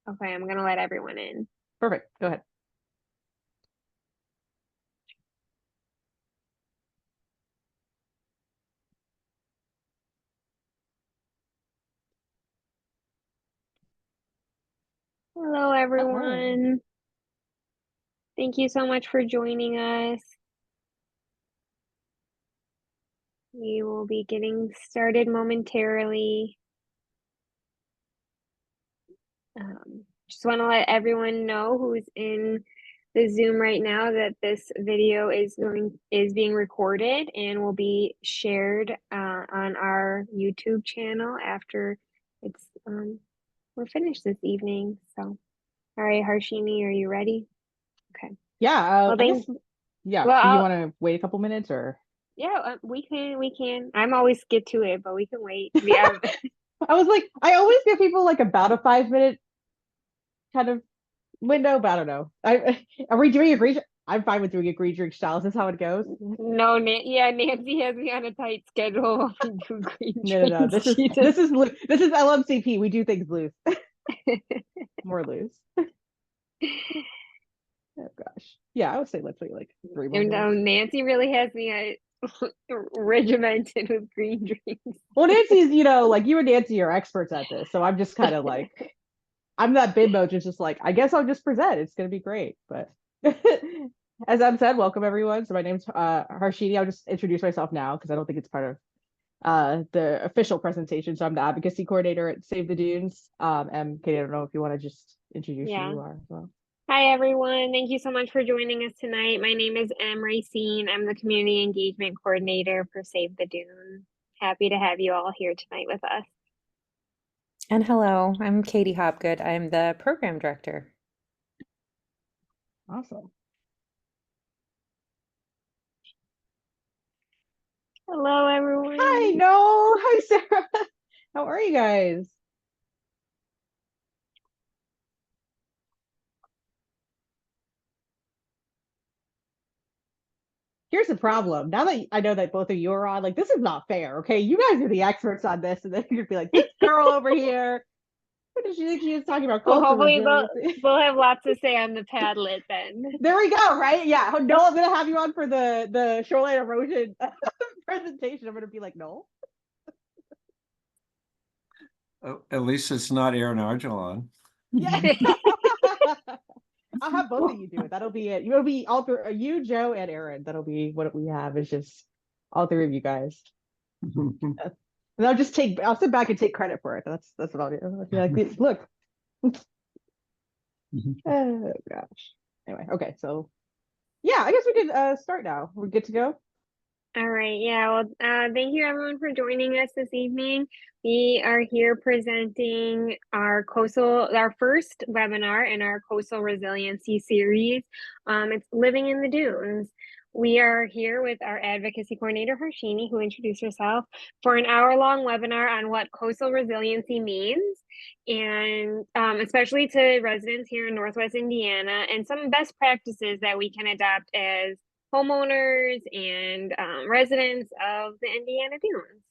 Okay, I'm gonna let everyone in. Perfect. Go ahead. Hello, everyone. Thank you so much for joining us. We will be getting started momentarily. Just want to let everyone know who's in the Zoom right now that this video is being recorded and will be shared on our YouTube channel after it's we're finished this evening. So, all right, Harshini, are you ready? Okay. Yeah, Well, I guess. Yeah. well, Do you want to wait a couple minutes or? yeah, we can. I'm always get to it, but we can wait. Yeah. I was like, I always give people like about a 5 minute kind of window, but I don't know. Are we doing a green? I'm fine with doing a green drink style. Is this how it goes? No, yeah, Nancy has me on a tight schedule while we do green No. drinks. This is LMCP. We do things loose, more loose. Oh gosh. Yeah, I would say let's wait like 3 more And minutes. Nancy really has me regimented with green drinks. Well, Nancy's, like you and Nancy are experts at this, so I'm just kind of like I'm that bimbo, just like I guess I'll just present. It's gonna be great. But as Em said, welcome everyone. So my name's Harshini. I'll just introduce myself now because I don't think it's part of the official presentation. So I'm the advocacy coordinator at Save the Dunes. And Katie, I don't know if you want to just introduce who Yeah. you are as well. Hi, everyone. Thank you so much for joining us tonight. My name is Em Racine. I'm the Community Engagement Coordinator for Save the Dunes. Happy to have you all here tonight with us. And hello, I'm Katie Hopgood. I'm the program director. Awesome. Hello, everyone. Hi, Noel. Hi, Sarah. How are you guys? Here's the problem. Now that I know that both of you are on, like, this is not fair. Okay, you guys are the experts on this, and then you're gonna be like, this girl over here. What did she think she was talking about? Well, Coastal hopefully resiliency. we'll have lots to say on the Padlet then. There we go. Right? Yeah. No, I'm gonna have you on for the shoreline erosion presentation. I'm gonna be like, no. Oh, at least it's not Aaron Argelon. Yeah. I'll have both of you do it. That'll be it. You'll be all three, you, Joe, and Aaron. That'll be what we have. It's just all three of you guys. And I'll sit back and take credit for it. That's what I'll do. I'll be like, look. Oh gosh. Anyway, okay, so yeah, I guess we could start now. We're good to go. All right. Yeah. Well, thank you everyone for joining us this evening. We are here presenting our first webinar in our Coastal Resiliency series. It's Living in the Dunes. We are here with our advocacy coordinator, Harshini, who introduced herself, for an hour-long webinar on what coastal resiliency means, and especially to residents here in Northwest Indiana, and some best practices that we can adopt as homeowners and residents of the Indiana Dunes.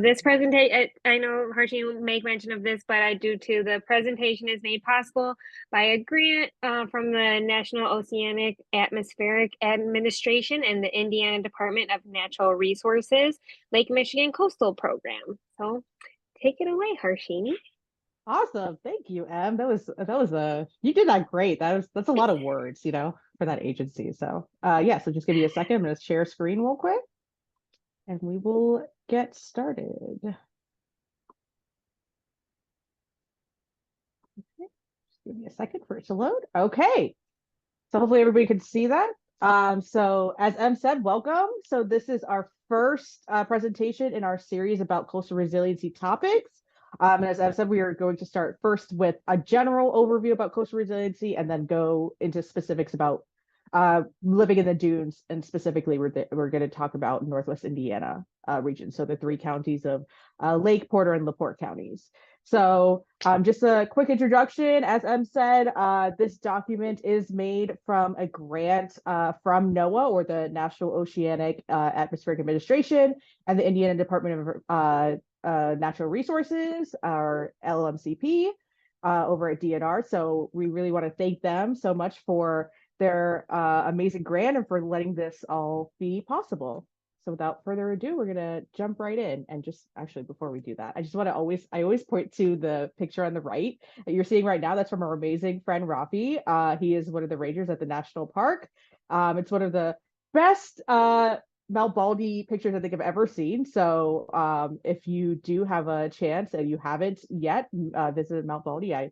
This presentation, I know Harshini will make mention of this, but I do too. The presentation is made possible by a grant from the National Oceanic Atmospheric Administration and the Indiana Department of Natural Resources Lake Michigan Coastal Program. So take it away, Harshini. Awesome. Thank you, Em. You did that great. That's a lot of words, for that agency. So yeah, so just give me a second. I'm gonna share screen real quick and we will get started. Okay. Just give me a second for it to load. Okay. So hopefully everybody can see that. So as Em said, welcome. So this is our first presentation in our series about coastal resiliency topics. And as Em said, we are going to start first with a general overview about coastal resiliency and then go into specifics about living in the dunes. And specifically, we're going to talk about Northwest Indiana region. So the three counties of Lake, Porter, and LaPorte counties. So just a quick introduction. As Em said, this document is made from a grant from NOAA, or the National Oceanic Atmospheric Administration, and the Indiana Department of Natural Resources, or LMCP. over at DNR. So we really want to thank them so much for their amazing grant and for letting this all be possible. So without further ado, we're gonna jump right in. And just actually before we do that, I just want to I always point to the picture on the right that you're seeing right now. That's from our amazing friend Rafi. He is one of the rangers at the national park. It's one of the best Mount Baldy pictures I think I've ever seen. So if you do have a chance and you haven't yet visited Mount Baldy, I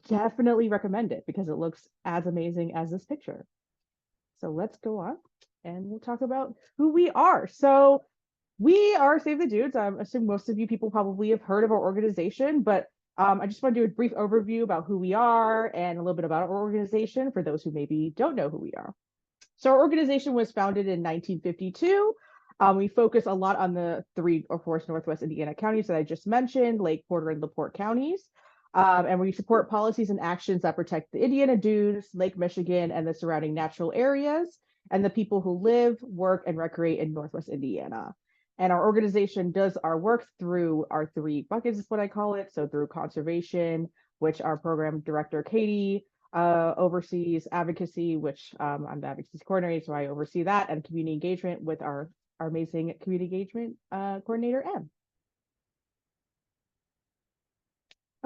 definitely recommend it because it looks as amazing as this picture. So let's go on and we'll talk about who we are. So we are Save the Dudes. I assume most of you people probably have heard of our organization, but I just want to do a brief overview about who we are and a little bit about our organization for those who maybe don't know who we are. So our organization was founded in 1952. We focus a lot on the 3 or 4 Northwest Indiana counties that I just mentioned, Lake, Porter, and LaPorte counties. And we support policies and actions that protect the Indiana Dunes, Lake Michigan, and the surrounding natural areas, and the people who live, work, and recreate in Northwest Indiana. And our organization does our work through our 3 buckets, is what I call it. So through conservation, which our program director, Katie, oversees advocacy, which I'm the advocacy coordinator, so I oversee that, and community engagement with our amazing community engagement coordinator, M.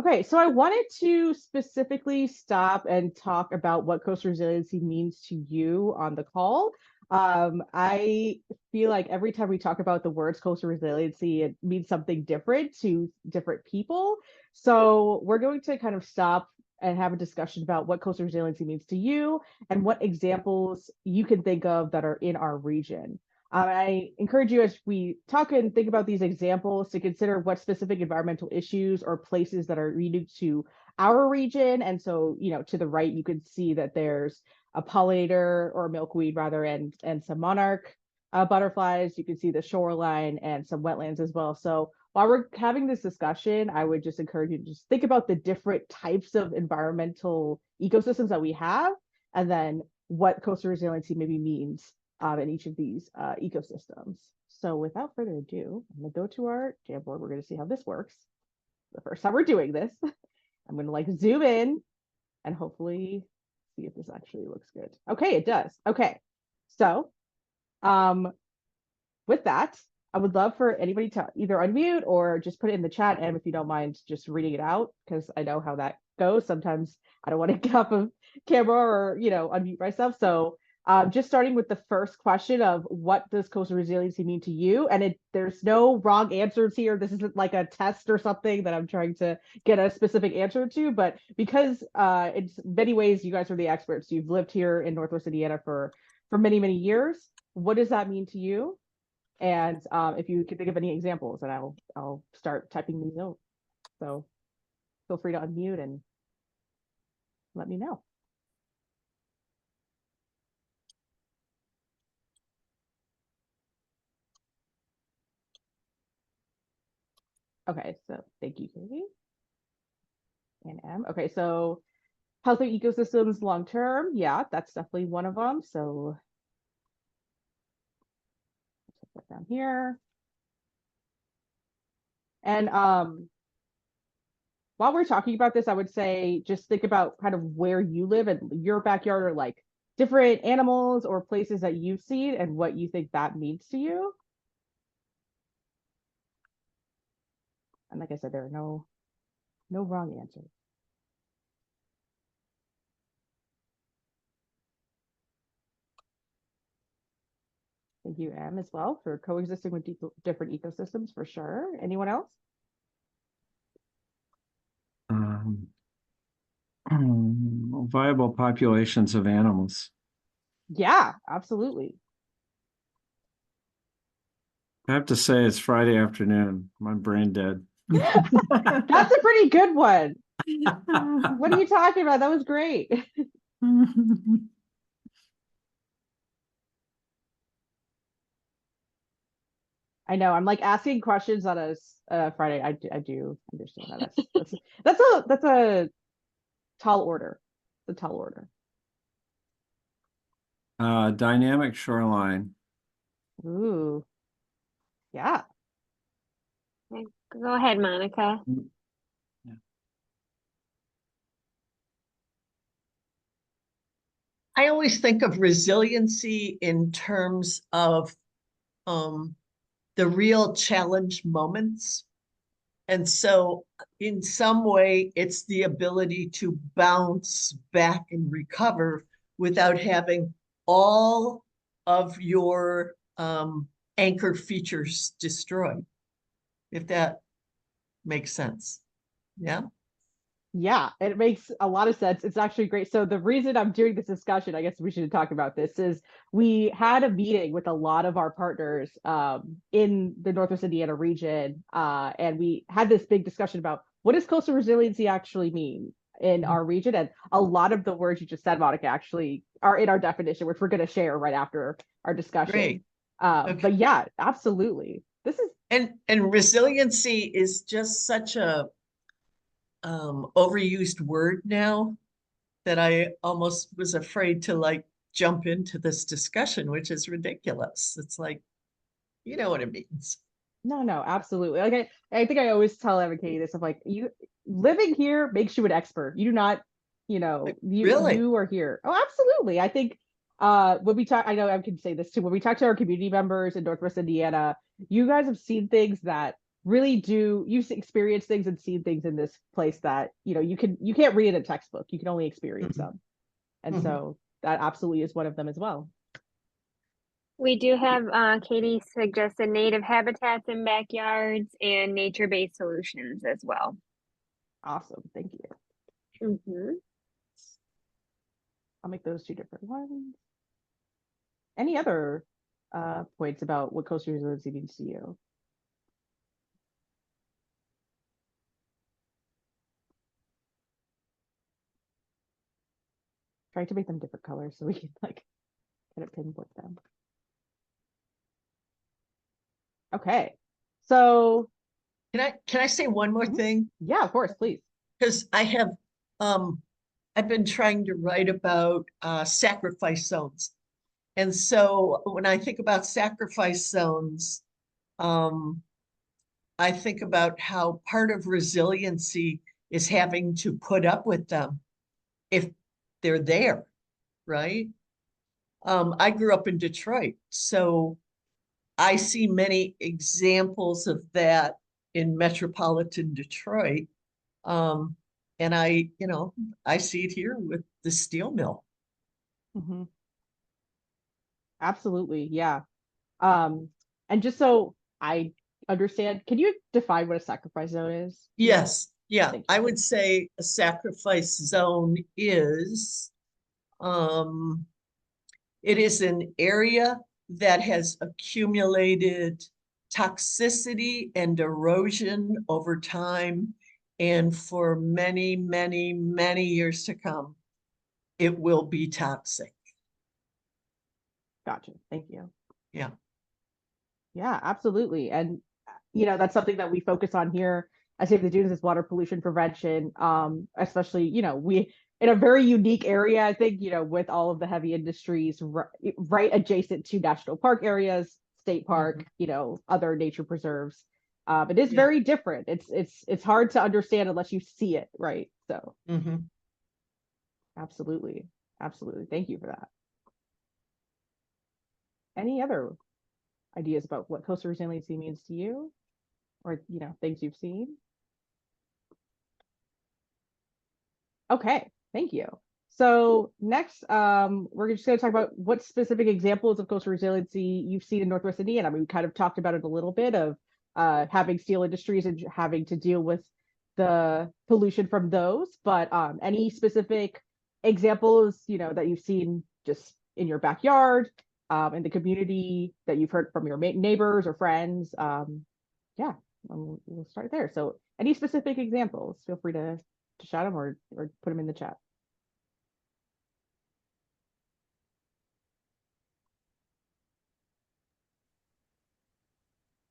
Okay, so I wanted to specifically stop and talk about what coastal resiliency means to you on the call. I feel like every time we talk about the words coastal resiliency, it means something different to different people. So we're going to kind of stop and have a discussion about what coastal resiliency means to you and what examples you can think of that are in our region. I encourage you as we talk and think about these examples to consider what specific environmental issues or places that are unique to our region. And so, you know, to the right, you can see that there's a pollinator or milkweed rather, and some monarch butterflies. You can see the shoreline and some wetlands as well. So while we're having this discussion, I would just encourage you to just think about the different types of environmental ecosystems that we have, and then what coastal resiliency maybe means in each of these ecosystems. So without further ado, I'm gonna go to our Jamboard. We're gonna see how this works. The first time we're doing this, I'm gonna like zoom in and hopefully see if this actually looks good. Okay, it does. Okay, so with that, I would love for anybody to either unmute or just put it in the chat, and if you don't mind just reading it out, because I know how that goes. Sometimes I don't want to get off of camera or, you know, unmute myself. So just starting with the first question of what does coastal resiliency mean to you? And there's no wrong answers here. This isn't like a test or something that I'm trying to get a specific answer to, but because it's many ways you guys are the experts. You've lived here in Northwest Indiana for many, many years. What does that mean to you? And if you can think of any examples, then I'll start typing these out. So feel free to unmute and let me know. Okay, so thank you, Katie. And M. Okay, so healthy ecosystems long term. Yeah, that's definitely one of them. So put that down here. And while we're talking about this, I would say just think about kind of where you live and your backyard, or like different animals or places that you've seen and what you think that means to you. And like I said, there are no wrong answers. Thank you, Em, as well, for coexisting with different ecosystems for sure. Anyone else? Viable populations of animals. Yeah, absolutely. I have to say it's Friday afternoon. My brain dead. That's a pretty good one. What are you talking about? That was great. I know. I'm like asking questions on a Friday. I do understand that. That's a tall order. It's a tall order. Dynamic shoreline. Ooh. Yeah. Go ahead, Monica. I always think of resiliency in terms of the real challenge moments. And so in some way, it's the ability to bounce back and recover without having all of your anchor features destroyed, if that makes sense. Yeah. Yeah, it makes a lot of sense. It's actually great. So the reason I'm doing this discussion, I guess we should talk about this, is we had a meeting with a lot of our partners in the Northwest Indiana region, and we had this big discussion about what does coastal resiliency actually mean in our region, and a lot of the words you just said, Monica, actually are in our definition, which we're going to share right after our discussion. Great. Okay. But yeah, absolutely. This is and resiliency is just such a overused word now that I almost was afraid to like jump into this discussion, which is ridiculous. It's like, you know what it means. no, absolutely. Like I think I always tell Advocacy this. I'm like, you living here makes you an expert. You do not, Really? you are here. Oh, absolutely. I think when we talk, I know I can say this too. When we talk to our community members in Northwest Indiana, you guys have seen things that really do. You've experienced things and seen things in this place that you can't read in a textbook. You can only experience them, and so that absolutely is one of them as well. We do have Katie suggested native habitats in backyards and nature-based solutions as well. Awesome, thank you. I'll make those two different ones. Any other points about what coastal resiliency means to you? Trying to make them different colors so we can like kind of pinpoint them. Okay, so Can I say one more thing? yeah, of course, please. Because I've been trying to write about sacrifice zones. And so when I think about sacrifice zones, I think about how part of resiliency is having to put up with them if they're there, right? I grew up in Detroit, so I see many examples of that in metropolitan Detroit. And I see it here with the steel mill. Absolutely, yeah. And just so I understand, can you define what a sacrifice zone is? Yes, yeah. I would say a sacrifice zone is it is an area that has accumulated toxicity and erosion over time, and for many, many, many years to come, it will be toxic. Gotcha. Thank you. Yeah. Yeah, absolutely. And that's something that we focus on here at Save the Dunes is water pollution prevention. Especially, we in a very unique area, I think, with all of the heavy industries right adjacent to national park areas, state park, other nature preserves. It is very different. It's hard to understand unless you see it, right? So absolutely. Thank you for that. Any other ideas about what coastal resiliency means to you, or things you've seen? Okay, thank you. So next, we're just going to talk about what specific examples of coastal resiliency you've seen in Northwest Indiana. I mean, we kind of talked about it a little bit of having steel industries and having to deal with the pollution from those, but any specific examples, that you've seen just in your backyard, in the community that you've heard from your neighbors or friends? Yeah, we'll start there. So any specific examples, feel free to shout them or put them in the chat.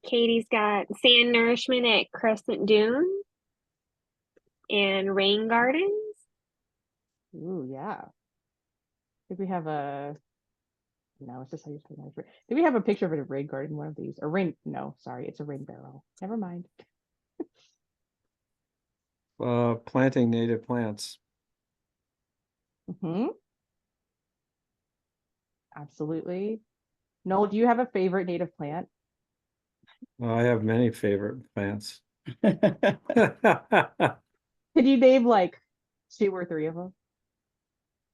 Katie's got sand nourishment at Crescent Dune and rain gardens. Ooh, yeah. I think we have no, it's just how you say it. Do we have a picture of a rain garden, one of these? Or rain, no, sorry, it's a rain barrel. Never mind. Planting native plants. Absolutely. Noel, do you have a favorite native plant? I have many favorite plants. Can you name like 2 or 3 of them?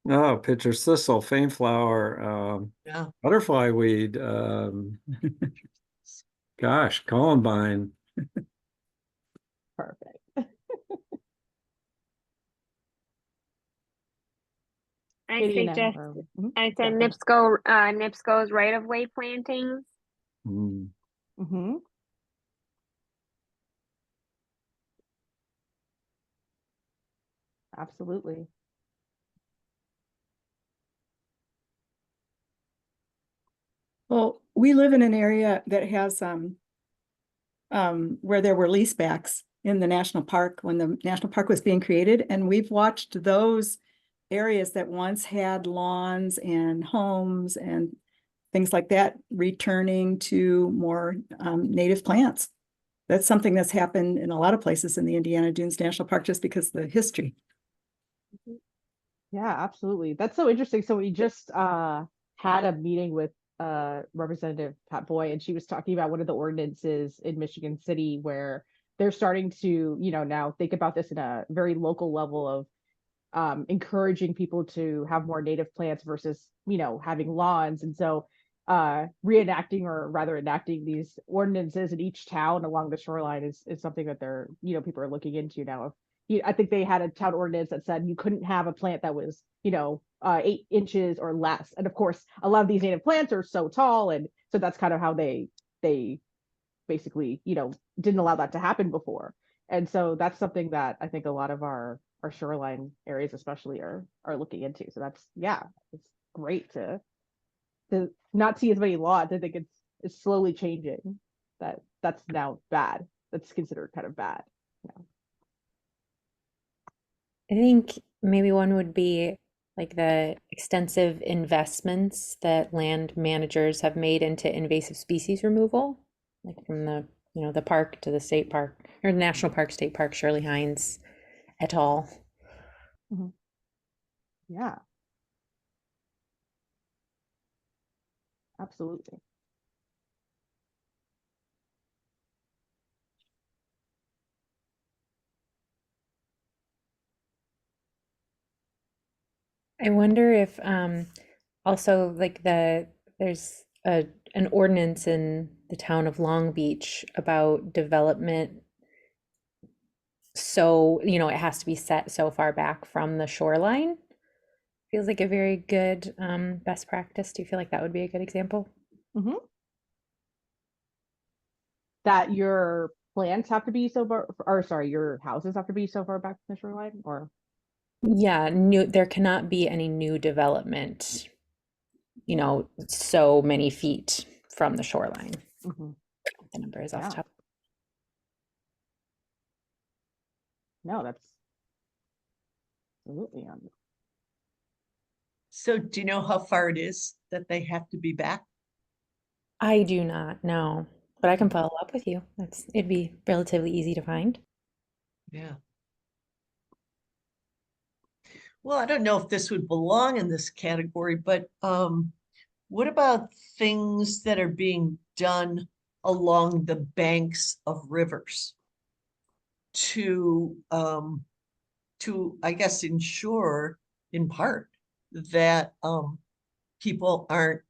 Oh, pitcher's thistle, fame flower, Yeah. butterfly weed, gosh, columbine. Perfect. I Katie and suggest, Amber. I Go said ahead. NIPSCO's right-of-way plantings. Mm. Mhm. Absolutely. Well, we live in an area that has where there were leasebacks in the national park when the national park was being created, and we've watched those areas that once had lawns and homes and things like that returning to more native plants. That's something that's happened in a lot of places in the Indiana Dunes National Park just because of the history. Yeah, absolutely. That's so interesting. So we just had a meeting with Representative Pat Boy, and she was talking about one of the ordinances in Michigan City where they're starting to, now think about this in a very local level of encouraging people to have more native plants versus, having lawns. And so reenacting, or rather enacting, these ordinances in each town along the shoreline is something that they're, people are looking into now. I think they had a town ordinance that said you couldn't have a plant that was, 8 inches or less. And of course, a lot of these native plants are so tall, and so that's kind of how they basically, didn't allow that to happen before. And so that's something that I think a lot of our shoreline areas especially are looking into. So that's, yeah, it's great to not see as many lots. I think it's slowly changing. That's now bad. That's considered kind of bad. Yeah. I think maybe one would be like the extensive investments that land managers have made into invasive species removal, like from the park to the state park or national park, state park, Shirley Hines et al. Mhm. Yeah, absolutely. I wonder if also like there's an ordinance in the town of Long Beach about development. So, it has to be set so far back from the shoreline. Feels like a very good best practice. Do you feel like that would be a good example? Hmm. That your plants have to be so far, or sorry, your houses have to be so far back from the shoreline, or Yeah, there cannot be any new development, so many feet from the shoreline. Mhm. The number is off Yeah, the top. no, that's absolutely on. So do you know how far it is that they have to be back? I do not know, but I can follow up with you. It'd be relatively easy to find. Yeah. Well, I don't know if this would belong in this category, but what about things that are being done along the banks of rivers to I guess ensure in part that people aren't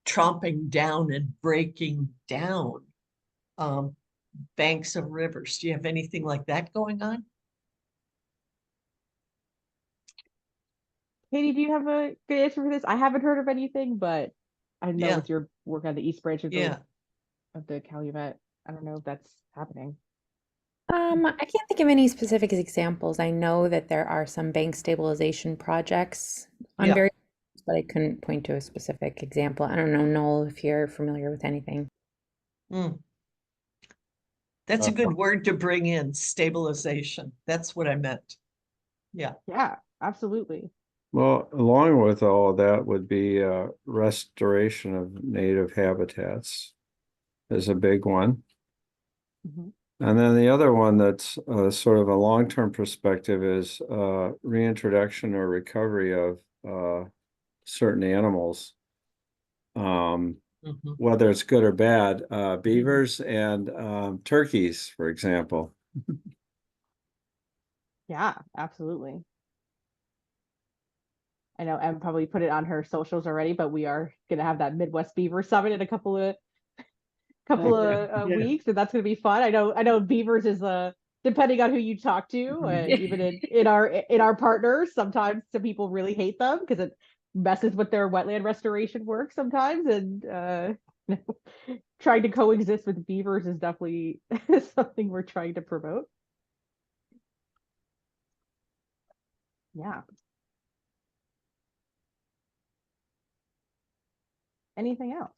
tromping down and breaking down um banks of rivers? Do you have anything like that going on? Katie, do you have a good answer for this? I haven't heard of anything, but I know Yeah, with your work on the East Branch yeah. of the Calumet, I don't know if that's happening. I can't think of any specific examples. I know that there are some bank stabilization projects on Yeah. various, but I couldn't point to a specific example. I don't know, Noel, if you're familiar with anything. Mm. That's a good word to bring in, stabilization. That's what I meant. Yeah. Yeah, absolutely. Well, along with all of that would be restoration of native habitats is a big one. Mhm. And then the other one that's sort of a long-term perspective is reintroduction or recovery of certain animals. Mhm. whether it's good or bad, beavers and turkeys, for example. Yeah, absolutely. I know Em probably put it on her socials already, but we are gonna have that Midwest Beaver Summit in a couple of Yeah. weeks, and that's gonna be fun. I know beavers is depending on who you talk to, even in our partners, sometimes some people really hate them because it messes with their wetland restoration work sometimes, and trying to coexist with beavers is definitely something we're trying to promote. Yeah. Anything else?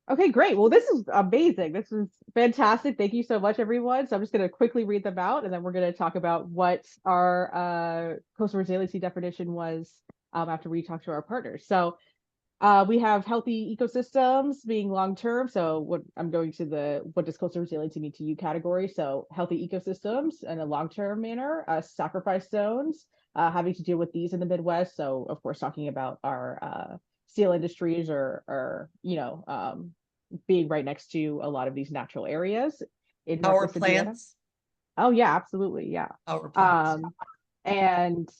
Okay, great. Well, this is amazing. This is fantastic. Thank you so much, everyone. So I'm just going to quickly read them out, and then we're going to talk about what our coastal resiliency definition was after we talk to our partners. So we have healthy ecosystems being long-term. So what I'm going to what does coastal resiliency mean to you category. So healthy ecosystems in a long-term manner, sacrifice zones, having to deal with these in the Midwest. So of course, talking about our steel industries or being right next to a lot of these natural areas in Power Northwest Indiana. plants, Oh yeah, absolutely. Yeah. power plants. And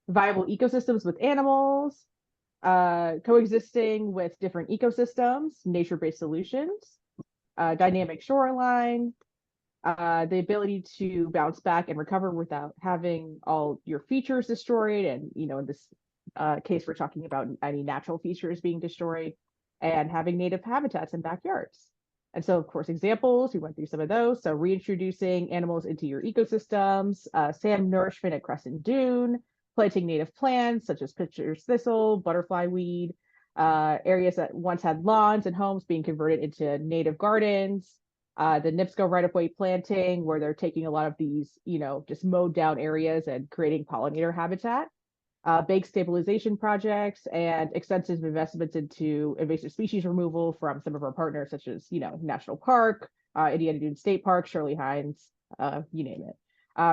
viable ecosystems with animals, coexisting with different ecosystems, nature-based solutions, dynamic shoreline, the ability to bounce back and recover without having all your features destroyed. And, in this case, we're talking about any natural features being destroyed, and having native habitats and backyards. And so, of course, examples, we went through some of those. So reintroducing animals into your ecosystems, sand nourishment at crescent dune, planting native plants such as pitcher's thistle, butterfly weed, areas that once had lawns and homes being converted into native gardens, the NIPSCO right-of-way planting, where they're taking a lot of these, just mowed down areas and creating pollinator habitat, bank stabilization projects, and extensive investments into invasive species removal from some of our partners, such as, National Park, Indiana Dunes State Park, Shirley Hines, you name it.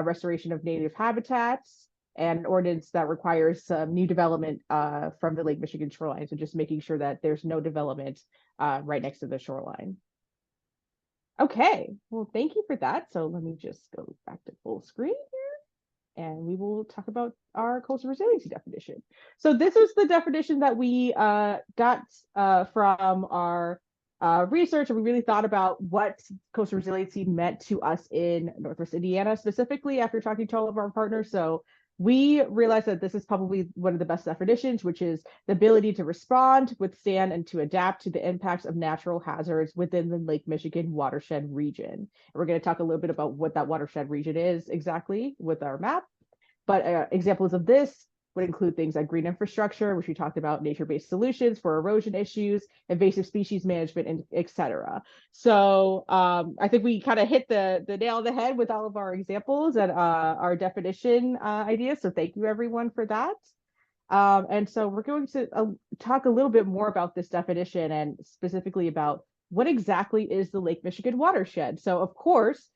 Restoration of native habitats, and an ordinance that requires some new development from the Lake Michigan shoreline. So just making sure that there's no development right next to the shoreline. Okay, well, thank you for that. So let me just go back to full screen here, and we will talk about our coastal resiliency definition. So this is the definition that we got from our research, and we really thought about what coastal resiliency meant to us in Northwest Indiana, specifically after talking to all of our partners. So we realized that this is probably one of the best definitions, which is the ability to respond, withstand, and to adapt to the impacts of natural hazards within the Lake Michigan watershed region. And we're going to talk a little bit about what that watershed region is exactly with our map. But examples of this would include things like green infrastructure, which we talked about, nature-based solutions for erosion issues, invasive species management, and et cetera. So I think we kind of hit the nail on the head with all of our examples and our definition ideas. So thank you, everyone, for that. And so we're going to talk a little bit more about this definition, and specifically about what exactly is the Lake Michigan watershed. So of course,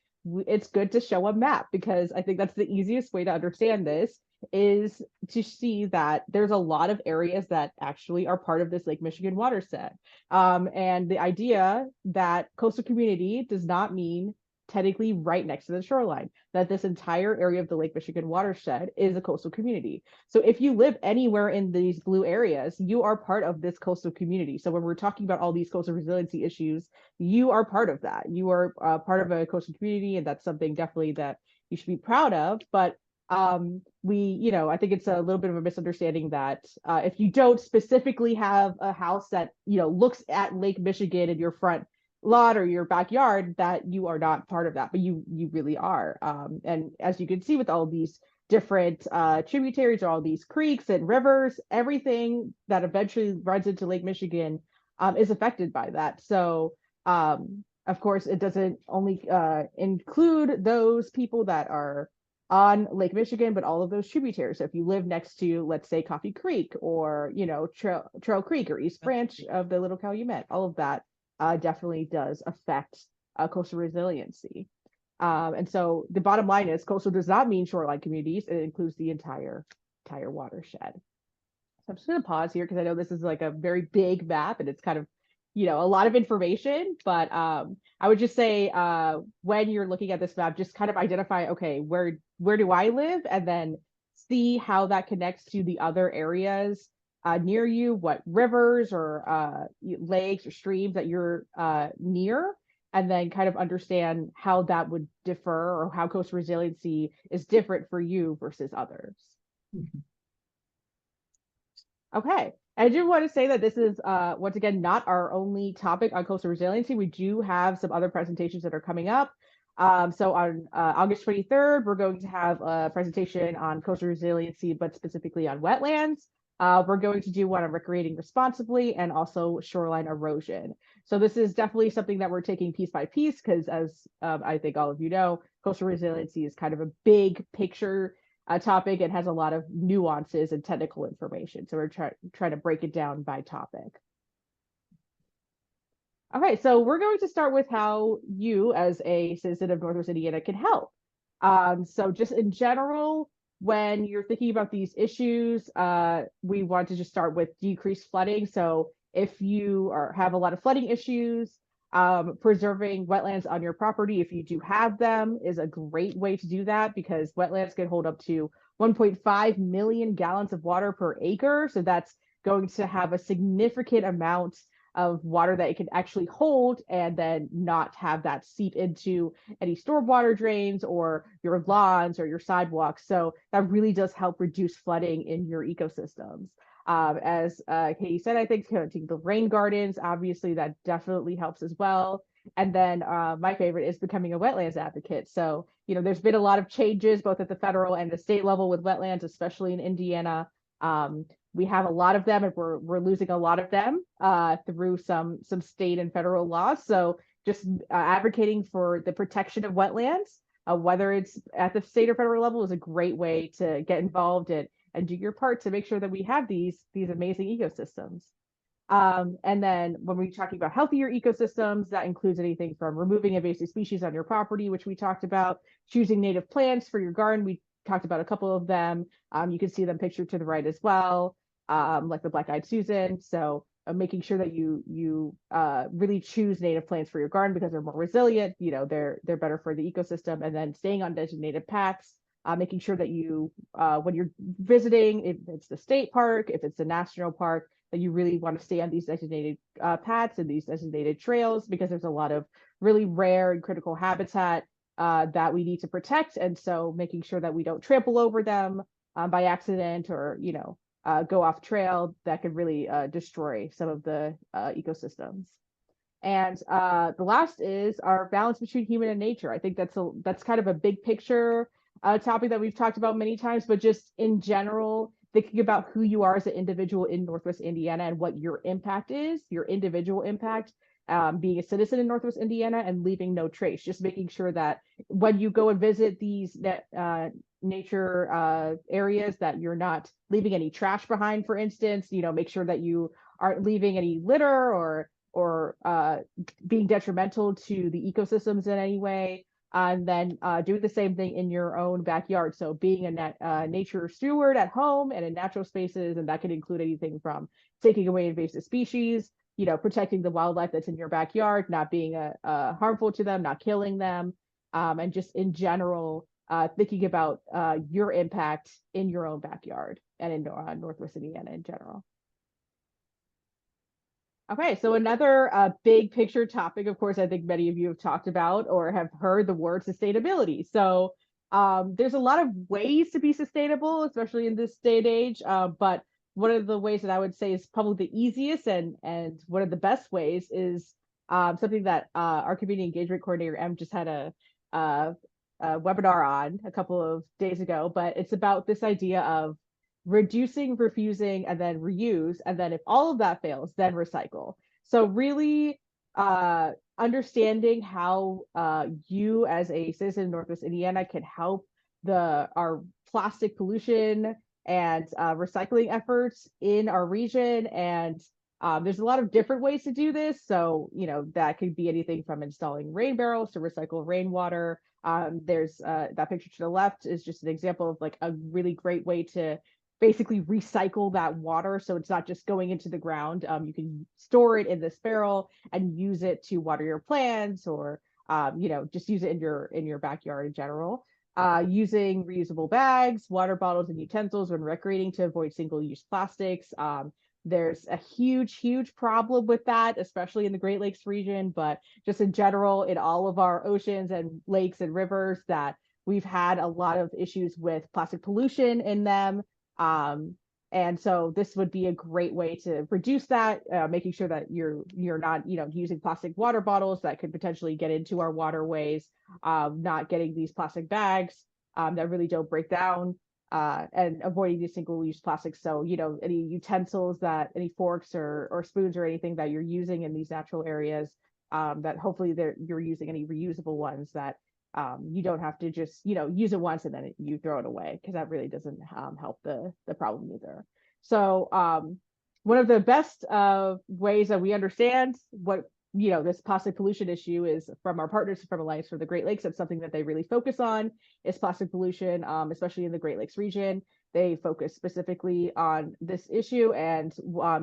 it's good to show a map, because I think that's the easiest way to understand this, is to see that there's a lot of areas that actually are part of this Lake Michigan watershed. And the idea that coastal community does not mean technically right next to the shoreline, that this entire area of the Lake Michigan watershed is a coastal community. So if you live anywhere in these blue areas, you are part of this coastal community. So when we're talking about all these coastal resiliency issues, you are part of that. You are part of a coastal community, and that's something definitely that you should be proud of. But I think it's a little bit of a misunderstanding that if you don't specifically have a house that, looks at Lake Michigan in your front lot or your backyard, that you are not part of that, but you really are. And as you can see with all these different tributaries, or all these creeks and rivers, everything that eventually runs into Lake Michigan is affected by that. So of course, it doesn't only include those people that are on Lake Michigan, but all of those tributaries. So if you live next to, let's say, Coffee Creek, or Trail Creek, or East Branch of the Little Calumet, all of that definitely does affect coastal resiliency. And so the bottom line is, coastal does not mean shoreline communities. It includes the entire entire watershed. So I'm just going to pause here because I know this is like a very big map and it's kind of, a lot of information, but I would just say when you're looking at this map, just kind of identify, okay, where do I live? And then see how that connects to the other areas near you, what rivers or lakes or streams that you're near, and then kind of understand how that would differ or how coastal resiliency is different for you versus others. Mhm. Okay. I do want to say that this is, once again, not our only topic on coastal resiliency. We do have some other presentations that are coming up. So on August 23rd, we're going to have a presentation on coastal resiliency, but specifically on wetlands. We're going to do one on recreating responsibly and also shoreline erosion. So this is definitely something that we're taking piece by piece because, as I think all of you know, coastal resiliency is kind of a big picture topic. It has a lot of nuances and technical information. So we're trying to break it down by topic. Okay, so we're going to start with how you as a citizen of Northwest Indiana can help. So just in general, when you're thinking about these issues, we want to just start with decreased flooding. So if you have a lot of flooding issues, preserving wetlands on your property, if you do have them, is a great way to do that because wetlands can hold up to 1.5 million gallons of water per acre. So that's going to have a significant amount of water that it can actually hold and then not have that seep into any stormwater drains or your lawns or your sidewalks. So that really does help reduce flooding in your ecosystems. As Katie said, I think planting the rain gardens, obviously that definitely helps as well. And then my favorite is becoming a wetlands advocate. So, there's been a lot of changes both at the federal and the state level with wetlands, especially in Indiana. We have a lot of them and we're losing a lot of them through some state and federal laws. So just advocating for the protection of wetlands, whether it's at the state or federal level, is a great way to get involved and do your part to make sure that we have these amazing ecosystems. And then when we're talking about healthier ecosystems, that includes anything from removing invasive species on your property, which we talked about, choosing native plants for your garden. We talked about a couple of them. You can see them pictured to the right as well, like the black-eyed Susan. So making sure that you really choose native plants for your garden because they're more resilient. They're better for the ecosystem. And then staying on designated paths, making sure that you, when you're visiting, if it's the state park, if it's the national park, that you really want to stay on these designated paths and these designated trails because there's a lot of really rare and critical habitat that we need to protect. And so making sure that we don't trample over them by accident or, go off trail that could really destroy some of the ecosystems. And the last is our balance between human and nature. I think that's kind of a big picture topic that we've talked about many times, but just in general, thinking about who you are as an individual in Northwest Indiana and what your impact is, your individual impact, being a citizen in Northwest Indiana and leaving no trace, just making sure that when you go and visit these nature areas that you're not leaving any trash behind, for instance, make sure that you aren't leaving any litter or being detrimental to the ecosystems in any way. And then do the same thing in your own backyard. So being a nature steward at home and in natural spaces, and that can include anything from taking away invasive species, protecting the wildlife that's in your backyard, not being harmful to them, not killing them, and just in general, thinking about your impact in your own backyard and in Northwest Indiana in general. Okay, so another big picture topic, of course, I think many of you have talked about or have heard the word sustainability. So there's a lot of ways to be sustainable, especially in this day and age. But one of the ways that I would say is probably the easiest and one of the best ways is something that our community engagement coordinator, Em, just had a webinar on a couple of days ago. But it's about this idea of reducing, refusing, and then reuse. And then if all of that fails, then recycle. So really understanding how you as a citizen of Northwest Indiana can help our plastic pollution and recycling efforts in our region. And there's a lot of different ways to do this. So, that could be anything from installing rain barrels to recycle rainwater. There's that picture to the left is just an example of like a really great way to basically recycle that water, so it's not just going into the ground. You can store it in this barrel and use it to water your plants, or just use it in your backyard in general. Using reusable bags, water bottles, and utensils when recreating to avoid single-use plastics. There's a huge problem with that, especially in the Great Lakes region, but just in general in all of our oceans and lakes and rivers, that we've had a lot of issues with plastic pollution in them. And so this would be a great way to reduce that, making sure that you're not using plastic water bottles that could potentially get into our waterways, not getting these plastic bags that really don't break down, and avoiding these single-use plastics. So, any utensils, any forks or spoons or anything that you're using in these natural areas, that hopefully you're using any reusable ones that you don't have to just use it once and then you throw it away, because that really doesn't help the problem either. So one of the best ways that we understand what this plastic pollution issue is from our partners from Alliance for the Great Lakes. That's something that they really focus on, is plastic pollution, especially in the Great Lakes region. They focus specifically on this issue, and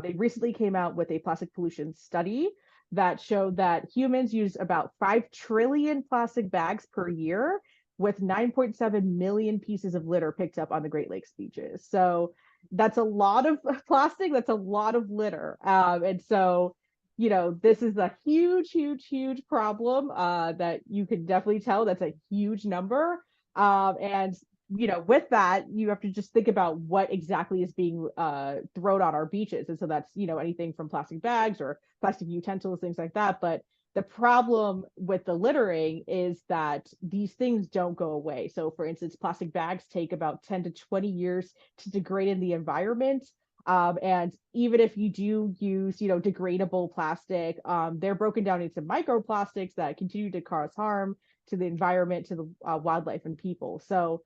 they recently came out with a plastic pollution study that showed that humans use about 5 trillion plastic bags per year, with 9.7 million pieces of litter picked up on the Great Lakes beaches. So that's a lot of plastic, that's a lot of litter. And so, this is a huge problem that you can definitely tell. That's a huge number. And with that, you have to just think about what exactly is being thrown on our beaches. And so that's, anything from plastic bags or plastic utensils, things like that. But the problem with the littering is that these things don't go away. So for instance, plastic bags take about 10 to 20 years to degrade in the environment. And even if you do use, degradable plastic, they're broken down into microplastics that continue to cause harm to the environment, to the wildlife and people. So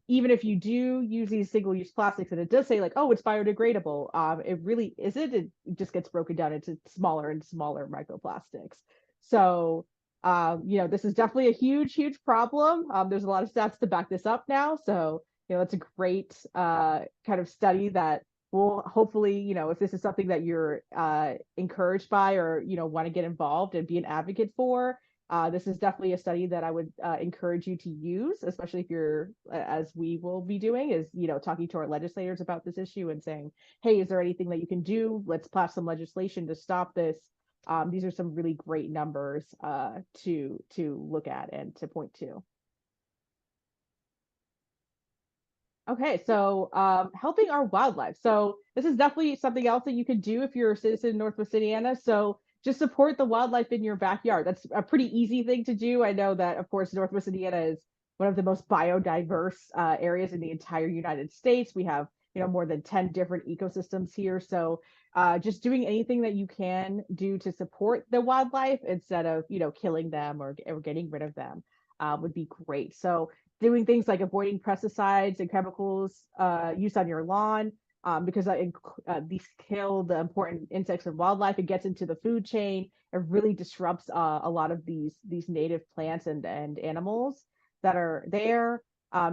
even if you do use these single-use plastics, and it does say like, oh, it's biodegradable, it really isn't. It just gets broken down into smaller and smaller microplastics. So this is definitely a huge problem. There's a lot of stats to back this up now. So it's a great kind of study that will hopefully, if this is something that you're encouraged by, or want to get involved and be an advocate for, this is definitely a study that I would encourage you to use, especially if you're, as we will be doing, is, talking to our legislators about this issue and saying, hey, is there anything that you can do? Let's pass some legislation to stop this. These are some really great numbers to look at and to point to. Okay, so helping our wildlife. So this is definitely something else that you can do if you're a citizen in Northwest Indiana. So just support the wildlife in your backyard. That's a pretty easy thing to do. I know that, of course, Northwest Indiana is one of the most biodiverse areas in the entire United States. We have, more than 10 different ecosystems here. So just doing anything that you can do to support the wildlife instead of, killing them or getting rid of them would be great. So doing things like avoiding pesticides and chemicals used on your lawn, because these kill the important insects and wildlife. It gets into the food chain. It really disrupts a lot of these native plants and animals that are there.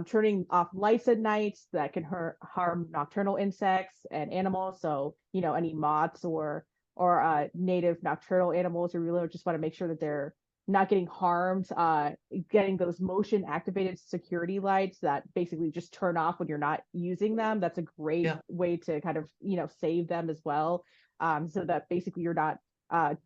Turning off lights at night that can harm nocturnal insects and animals. So any moths or native nocturnal animals, we really just want to make sure that they're not getting harmed. Getting those motion activated security lights that basically just turn off when you're not using them. That's a great way to kind of, save them as well. So that basically you're not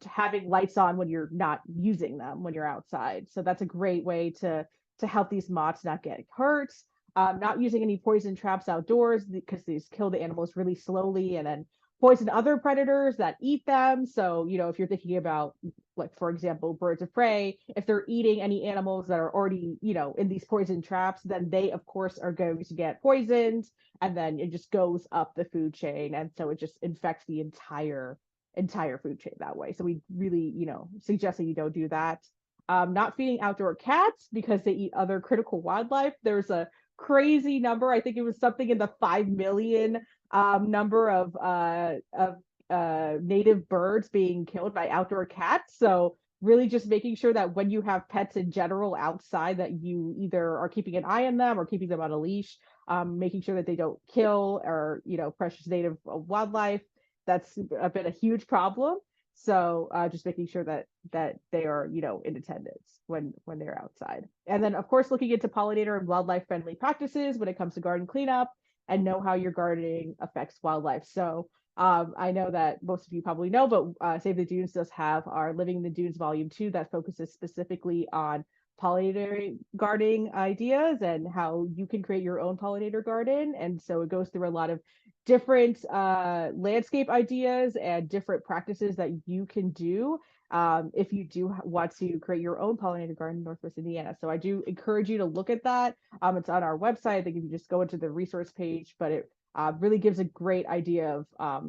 having lights on when you're not using them when you're outside. So that's a great way to help these moths not get hurt. Not using any poison traps outdoors, because these kill the animals really slowly and then poison other predators that eat them. So, if you're thinking about, like, for example, birds of prey, if they're eating any animals that are already, in these poison traps, then they, of course, are going to get poisoned, and then it just goes up the food chain. And so it just infects the entire food chain that way. So we really, suggest that you don't do that. Not feeding outdoor cats because they eat other critical wildlife. There's a crazy number. I think it was something in the 5 million number of native birds being killed by outdoor cats. So really just making sure that when you have pets in general outside, that you either are keeping an eye on them or keeping them on a leash, making sure that they don't kill or, precious native wildlife. That's been a huge problem. So just making sure that they are, in attendance when they're outside. And then of course, looking into pollinator and wildlife friendly practices when it comes to garden cleanup and know how your gardening affects wildlife. So I know that most of you probably know, but Save the Dunes does have our Living in the Dunes Volume 2 that focuses specifically on pollinator gardening ideas and how you can create your own pollinator garden. And so it goes through a lot of different landscape ideas and different practices that you can do if you do want to create your own pollinator garden in Northwest Indiana. So I do encourage you to look at that. It's on our website. I think if you just go into the resource page, but it really gives a great idea of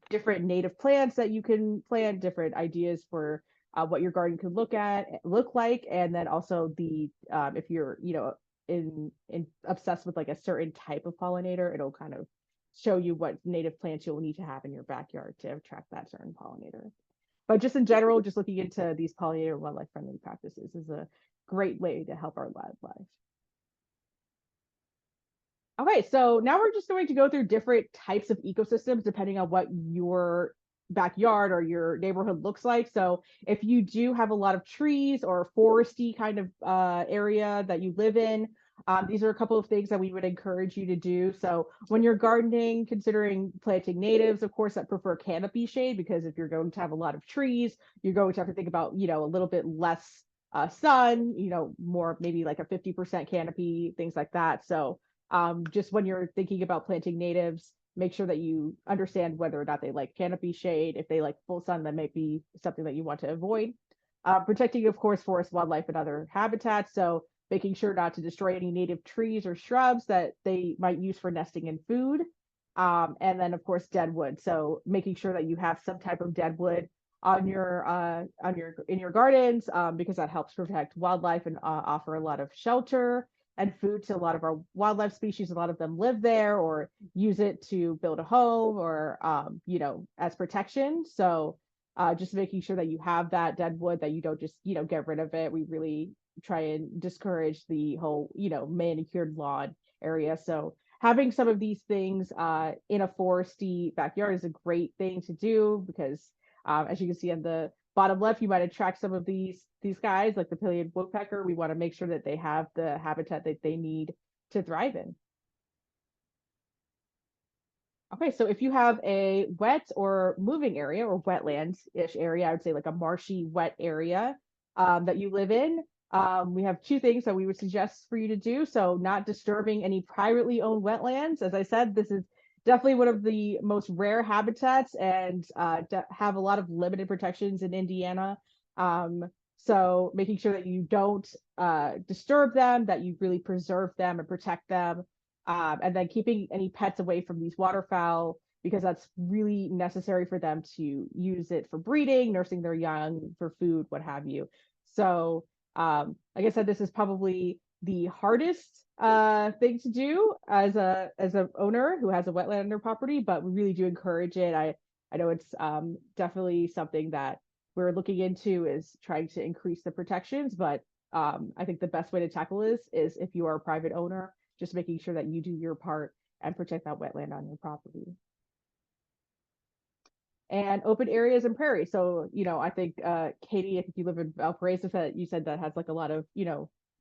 different native plants that you can plant, different ideas for what your garden could look like, and then also the if you're in obsessed with like a certain type of pollinator, it'll kind of show you what native plants you'll need to have in your backyard to attract that certain pollinator. But just in general, just looking into these pollinator wildlife friendly practices is a great way to help our wildlife. Okay, so now we're just going to go through different types of ecosystems depending on what your backyard or your neighborhood looks like. So if you do have a lot of trees or foresty kind of area that you live in, these are a couple of things that we would encourage you to do. So when you're gardening, considering planting natives, of course, that prefer canopy shade, because if you're going to have a lot of trees, you're going to have to think about, a little bit less sun, more maybe like a 50% canopy, things like that. So just when you're thinking about planting natives, make sure that you understand whether or not they like canopy shade. If they like full sun, that might be something that you want to avoid. Protecting, of course, forest wildlife and other habitats. So making sure not to destroy any native trees or shrubs that they might use for nesting and food. And then, of course, deadwood. So making sure that you have some type of deadwood in your gardens, because that helps protect wildlife and offer a lot of shelter and food to a lot of our wildlife species. A lot of them live there or use it to build a home or, as protection. So just making sure that you have that deadwood, that you don't just, get rid of it. We really try and discourage the whole, manicured lawn area. So having some of these things in a foresty backyard is a great thing to do because as you can see on the bottom left, you might attract some of these guys like the pileated woodpecker. We want to make sure that they have the habitat that they need to thrive in. Okay, so if you have a wet or moving area or wetlands-ish area, I would say like a marshy, wet area that you live in, we have two things that we would suggest for you to do. So not disturbing any privately owned wetlands. As I said, this is definitely one of the most rare habitats and have a lot of limited protections in Indiana. So making sure that you don't disturb them, that you really preserve them and protect them. And then keeping any pets away from these waterfowl, because that's really necessary for them to use it for breeding, nursing their young, for food, what have you. So like I said, this is probably the hardest thing to do as a owner who has a wetland on their property, but we really do encourage it. I know it's definitely something that we're looking into, is trying to increase the protections, but I think the best way to tackle this is if you are a private owner, just making sure that you do your part and protect that wetland on your property. And open areas and prairies. So, I think, Katie, I think you live in Valparaiso, that you said that has like a lot of,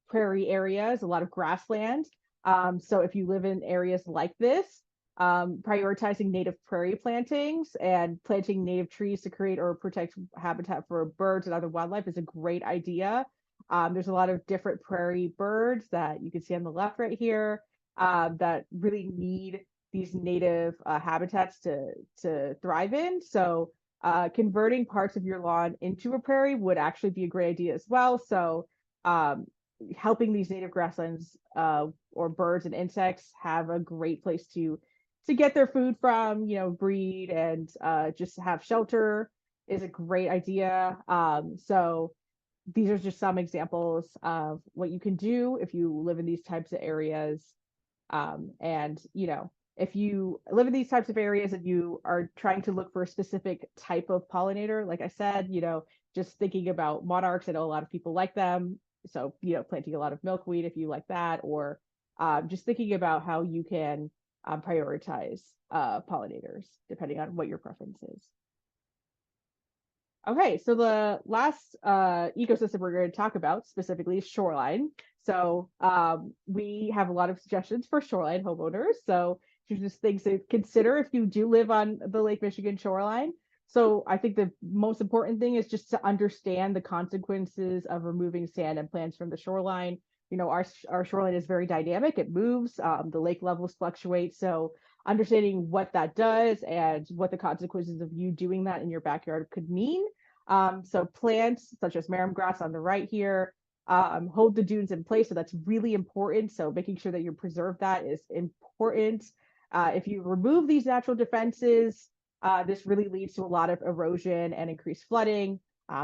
prairie areas, a lot of grassland. So if you live in areas like this, prioritizing native prairie plantings and planting native trees to create or protect habitat for birds and other wildlife is a great idea. There's a lot of different prairie birds that you can see on the left right here that really need these native habitats to thrive in. So converting parts of your lawn into a prairie would actually be a great idea as well. So helping these native grasslands or birds and insects have a great place to get their food from, breed and just have shelter is a great idea. So these are just some examples of what you can do if you live in these types of areas. And, if you live in these types of areas and you are trying to look for a specific type of pollinator, like I said, just thinking about monarchs, I know a lot of people like them. So, planting a lot of milkweed if you like that, or just thinking about how you can prioritize pollinators depending on what your preference is. Okay, so the last ecosystem we're going to talk about specifically is shoreline. So we have a lot of suggestions for shoreline homeowners. So just things to consider if you do live on the Lake Michigan shoreline. So I think the most important thing is just to understand the consequences of removing sand and plants from the shoreline. You know, our shoreline is very dynamic. It moves, the lake levels fluctuate. So understanding what that does and what the consequences of you doing that in your backyard could mean. So plants such as marram grass on the right here hold the dunes in place. So that's really important. So making sure that you preserve that is important. If you remove these natural defenses, this really leads to a lot of erosion and increased flooding.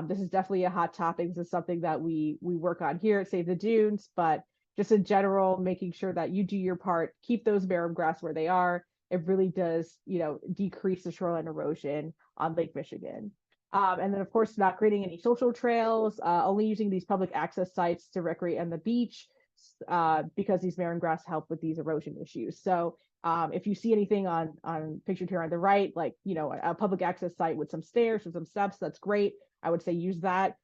This is definitely a hot topic. This is something that we work on here at Save the Dunes, but just in general, making sure that you do your part, keep those marram grass where they are. It really does, you know, decrease the shoreline erosion on Lake Michigan. And then, of course, not creating any social trails, only using these public access sites to recreate on the beach, because these marram grass help with these erosion issues. So if you see anything on pictured here on the right, like, you know, a public access site with some stairs or some steps, that's great. I would say use that.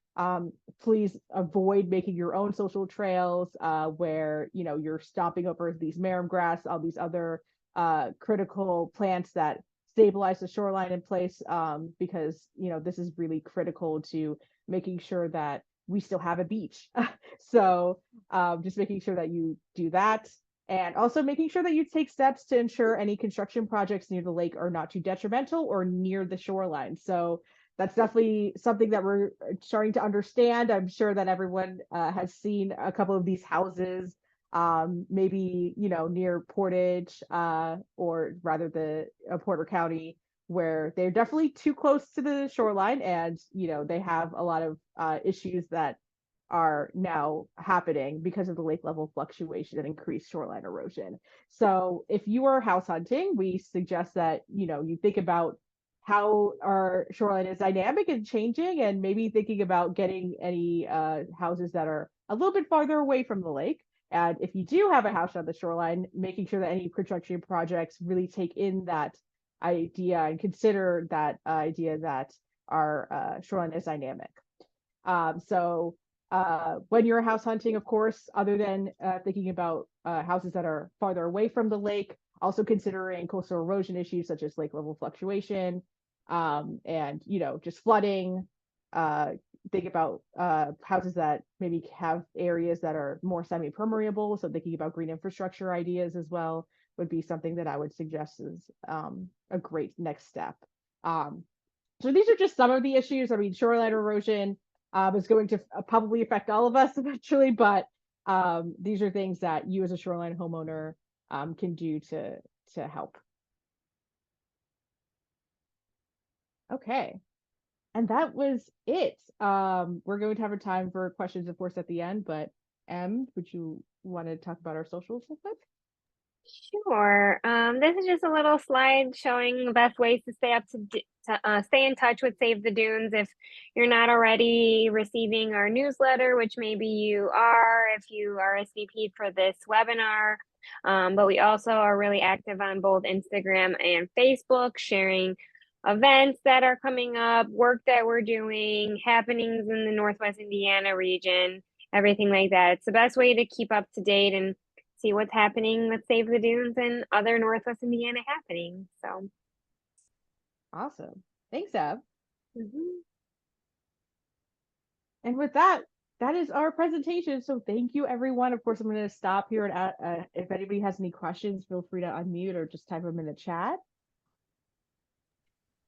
Please avoid making your own social trails where, you know, you're stomping over these marram grass, all these other critical plants that stabilize the shoreline in place, because, you know, this is really critical to making sure that we still have a beach. So just making sure that you do that. And also making sure that you take steps to ensure any construction projects near the lake are not too detrimental or near the shoreline. So that's definitely something that we're starting to understand. I'm sure that everyone has seen a couple of these houses, maybe, you know, near Portage, or rather the Porter County, where they're definitely too close to the shoreline, and, you know, they have a lot of issues that are now happening because of the lake level fluctuation and increased shoreline erosion. So if you are house hunting, we suggest that, you know, you think about how our shoreline is dynamic and changing, and maybe thinking about getting any houses that are a little bit farther away from the lake. And if you do have a house on the shoreline, making sure that any construction projects really take in that idea and consider that idea that our shoreline is dynamic. So when you're house hunting, of course, other than thinking about houses that are farther away from the lake, also considering coastal erosion issues such as lake level fluctuation, and, you know, just flooding. Think about houses that maybe have areas that are more semi-permeable. So thinking about green infrastructure ideas as well would be something that I would suggest is a great next step. So these are just some of the issues. I mean, shoreline erosion is going to probably affect all of us eventually, but these are things that you as a shoreline homeowner can do to help. Okay, and that was it. We're going to have a time for questions, of course, at the end, but would you want to talk about our socials real quick? Sure. This is just a little slide showing the best ways to stay in touch with Save the Dunes. If you're not already receiving our newsletter, which maybe you are if you RSVP'd for this webinar, but we also are really active on both Instagram and Facebook, sharing events that are coming up, work that we're doing, happenings in the Northwest Indiana region, everything like that. It's the best way to keep up to date and see what's happening with Save the Dunes and other Northwest Indiana happenings. So awesome. Thanks, Ab. mm-hmm. And with that, that is our presentation. So thank you, everyone. Of course, I'm going to stop here, and if anybody has any questions, feel free to unmute or just type them in the chat.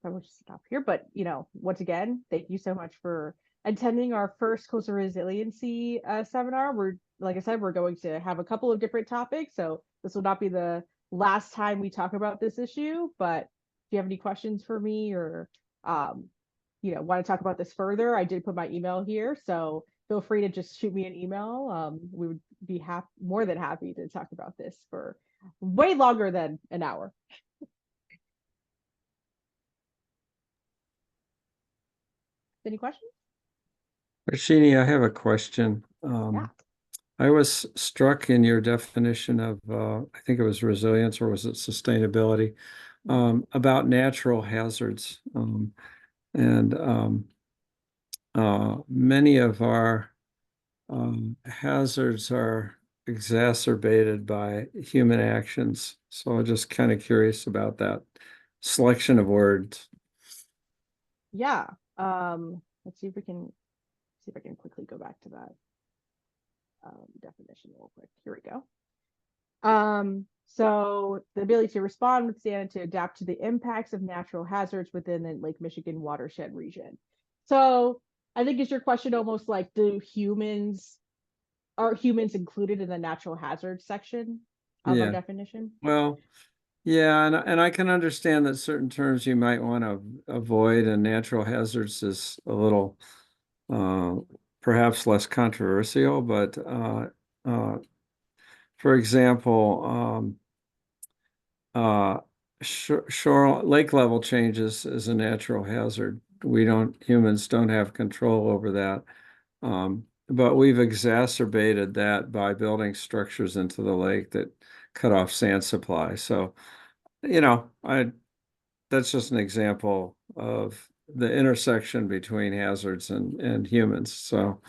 I will just stop here. But, you know, once again, thank you so much for attending our first Coastal Resiliency seminar. Like I said, we're going to have a couple of different topics. So this will not be the last time we talk about this issue, but if you have any questions for me or, you know, want to talk about this further, I did put my email here. So feel free to just shoot me an email. We would be more than happy to talk about this for way longer than an hour. Any questions? Harshini, I have a question. Yeah. I was struck in your definition of, I think it was resilience or was it sustainability, about natural hazards. And many of our hazards are exacerbated by human actions. So I'm just kind of curious about that selection of words. Yeah. Let's see if I can quickly go back to that definition real quick. Here we go. So the ability to respond, withstand, and to adapt to the impacts of natural hazards within the Lake Michigan watershed region. So I think is your question almost like, are humans included in the natural hazards section of our Yeah. definition? Well, yeah, and I can understand that certain terms you might want to avoid, and natural hazards is a little perhaps less controversial, but for example, shore lake level changes is a natural hazard. Humans don't have control over that. But we've exacerbated that by building structures into the lake that cut off sand supply. So, that's just an example of the intersection between hazards and humans. So,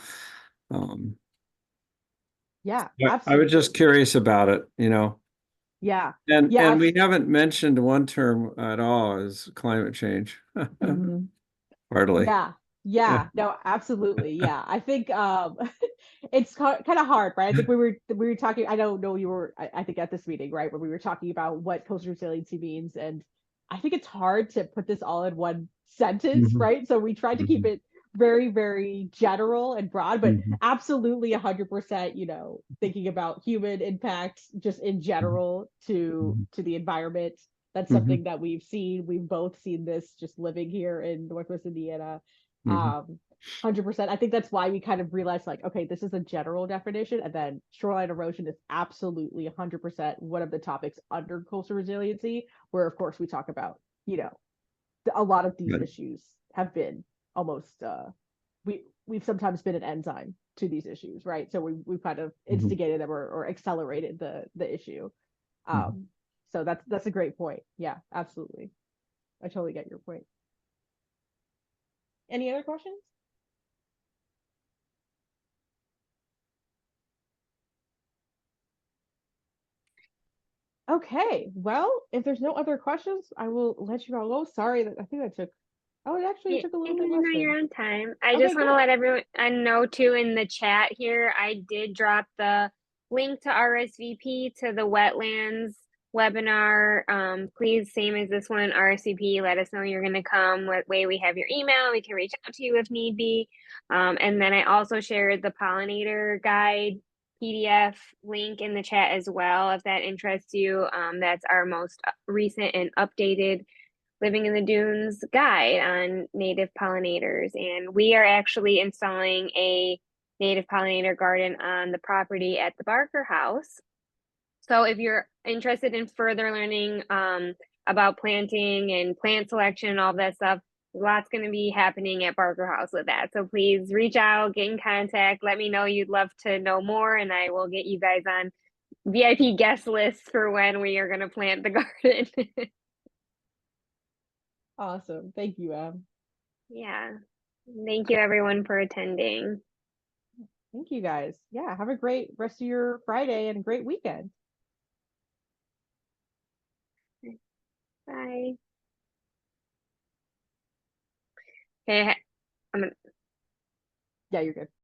Yeah, I was just absolutely. curious about it, Yeah. And Yeah. we haven't mentioned one term at all is climate change. Mhm. Hardly. Yeah. Yeah. No, absolutely. Yeah. I think it's kind of hard, right? I think we were talking, I don't know, you were I think at this meeting, right, where we were talking about what coastal resiliency means, and I think it's hard to put this all in one sentence, Mhm, right? So we tried to keep mhm, it very, very general and broad, but mhm, absolutely 100%, thinking about human impact just in mhm, general to mhm, the environment. That's mhm, something that we've both seen this just living here in Northwest Indiana. mhm, 100%. I think that's why we kind of realized, like, okay, this is a general definition, and then shoreline erosion is absolutely 100% one of the topics under coastal resiliency, where of course we talk about, a lot of these Right. issues have been almost we've sometimes been an enzyme to these issues, right? So we've kind of Mhm, instigated them or accelerated the issue. mhm. So that's a great point. Yeah, absolutely. I totally get your point. Any other questions? Okay, well, if there's no other questions, I will let you all go. Sorry that I think that took, oh, it actually Yeah, took a little bit less no, than. you're on time. I Okay, just want to good. let everyone know too in the chat here. I did drop the link to RSVP to the Wetlands webinar. Please, same as this one, RSVP. Let us know you're going to come. What way we have your email? We can reach out to you if need be. And then I also shared the pollinator guide PDF link in the chat as well, if that interests you. That's our most recent and updated Living in the Dunes guide on native pollinators. And we are actually installing a native pollinator garden on the property at the Barker House. So if you're interested in further learning about planting and plant selection and all that stuff, lots going to be happening at Barker House with that. So please reach out, get in contact, let me know you'd love to know more, and I will get you guys on VIP guest lists for when we are going to plant the garden. Awesome. Thank you, Em. Yeah. Thank you everyone for attending. Thank you guys. Yeah, have a great rest of your Friday and a great weekend. Bye. Okay, I'm gonna Yeah, you're good.